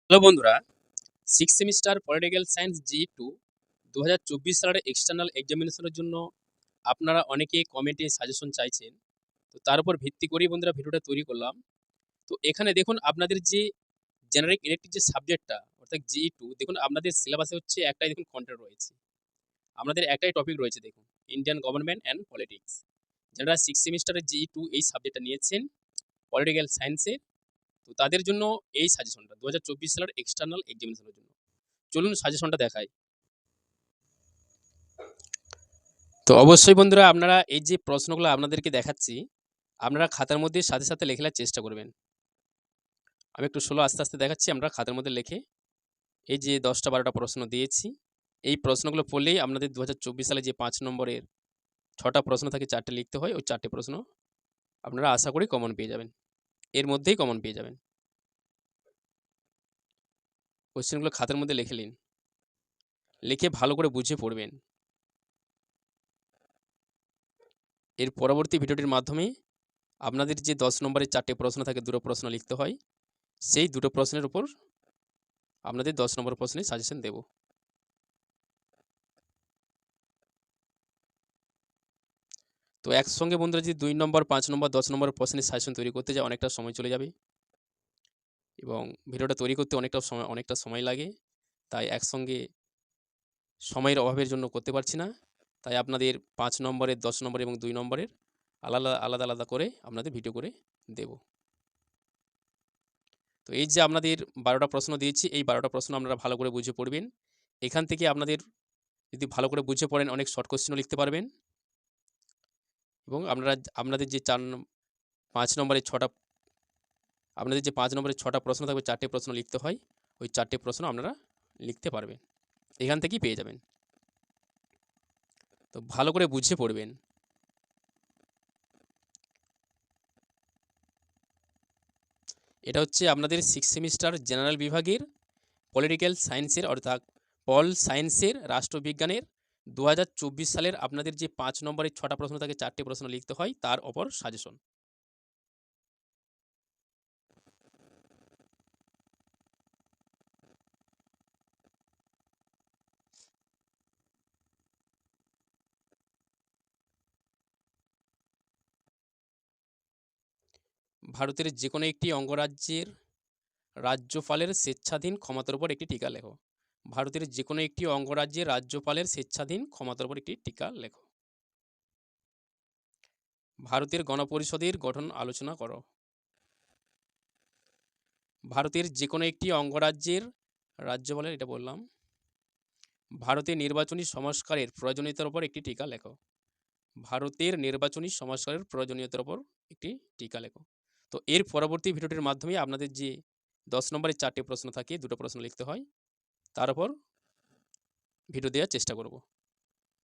Hello বন্ধুরা, six semester political science জি2 2024 সালের external এক্সামিনেশনের জন্য আপনারা অনেকে কমেন্টে সাজেশন চাইছেন। তো তার উপর ভিত্তি করেই বন্ধুরা ভিডিওটা তৈরি করলাম। তো এখানে দেখুন আপনাদের যে জেনারিক ইলেকটিভ যে সাবজেক্টটা অর্থাৎ জি2, দেখুন আপনাদের সিলেবাসে হচ্ছে একটাই দেখুন কন্টেন্ট রয়েছে। আপনাদের একটাই টপিক রয়েছে দেখুন, ইন্ডিয়ান গভর্নমেন্ট অ্যান্ড পলিটিক্স। যারা সিক্স সেমিস্টারের জি2 এই সাবজেক্টটা নিয়েছেন পলিটিক্যাল সায়েন্সের, তো তাদের জন্য এই সাজেশনটা 2024 সালের এক্সটার্নাল এক্সামিনেশনের জন্য। চলুন সাজেশনটা দেখাই। তো অবশ্যই বন্ধুরা আপনারা এই যে প্রশ্নগুলো আপনাদেরকে দেখাচ্ছি, আপনারা খাতার মধ্যে সাথে সাথে লেখার চেষ্টা করবেন। আমি একটু স্লো আস্তে আস্তে দেখাচ্ছি, আমরা খাতার মধ্যে লেখে এই যে 10টা 12টা প্রশ্ন দিয়েছি, এই প্রশ্নগুলো পড়লেই আপনাদের 2024 সালে যে 5 নম্বরের 6টা প্রশ্ন থাকে 4টে লিখতে হয়, ওই 4টে প্রশ্ন আপনারা আশা করি কমন পেয়ে যাবেন। এর মধ্যেই কমন পেয়ে যাবেন। কোশ্চেনগুলো খাতার মধ্যে লিখে নিন, লিখে ভালো করে বুঝে পড়বেন। এর পরবর্তী ভিডিওটির মাধ্যমে আপনাদের যে 10 নম্বরের 4টে প্রশ্ন থাকে, 2টো প্রশ্ন লিখতে হয়, সেই 2টো প্রশ্নের উপর আপনাদের 10 নম্বর প্রশ্নের সাজেশন দেব। তো একসঙ্গে বন্ধুরা যদি 2 নম্বর, 5 নম্বর, 10 নম্বর প্রশ্নের সাজেশন তৈরি করতে যাই, অনেকটা সময় চলে যাবে এবং ভিডিওটা তৈরি করতে অনেকটা সময় লাগে। তাই একসঙ্গে সময়ের অভাবের জন্য করতে পারছি না। তাই আপনাদের 5 নম্বরের, 10 নম্বর এবং 2 নম্বরের আলাদা করে আপনাদের ভিডিও করে দেব। তো এই যে আপনাদের 12টা প্রশ্ন দিয়েছি, এই 12টা প্রশ্ন আপনারা ভালো করে বুঝে পড়বেন। এখান থেকে আপনাদের যদি ভালো করে বুঝে পড়েন, অনেক শর্ট কোয়েশ্চেনও লিখতে পারবেন এবং আপনাদের যে 5 নম্বরের 6টা আপনাদের যে 5 নম্বরের 6টা প্রশ্ন থাকবে, 4টে প্রশ্ন লিখতে হয়, ওই 4টে প্রশ্ন আপনারা লিখতে পারবেন। এখান থেকেই পেয়ে যাবেন। তো ভালো করে বুঝে পড়বেন। এটা হচ্ছে আপনাদের 6 সেমিস্টার জেনারেল বিভাগের পলিটিক্যাল সায়েন্সের অর্থাৎ পল সায়েন্সের রাষ্ট্রবিজ্ঞানের 2024 সালের আপনাদের যে 5 নম্বরের 6টা প্রশ্ন থাকে, 4টে প্রশ্ন লিখতে হয়, তার ওপর সাজেশন। ভারতের যে কোনো একটি অঙ্গরাজ্যের রাজ্যপালের স্বেচ্ছাধীন ক্ষমতার উপর একটি টিকা লেখো। ভারতের যে কোনো একটি অঙ্গরাজ্যের রাজ্যপালের স্বেচ্ছাধীন ক্ষমতার উপর একটি টিকা লেখো। ভারতের গণপরিষদের গঠন আলোচনা করো। ভারতের যে কোনো একটি অঙ্গরাজ্যের রাজ্যপালের, এটা বললাম। ভারতের নির্বাচনী সংস্কারের প্রয়োজনীয়তার উপর একটি টিকা লেখো। ভারতের নির্বাচনী সংস্কারের প্রয়োজনীয়তার উপর একটি টিকা লেখো। তো এর পরবর্তী ভিডিওটির মাধ্যমে আপনাদের যে 10 নম্বরের 4টে প্রশ্ন থাকে, 2টো প্রশ্ন লিখতে হয়, তার উপর ভিডিও দেওয়ার চেষ্টা করব।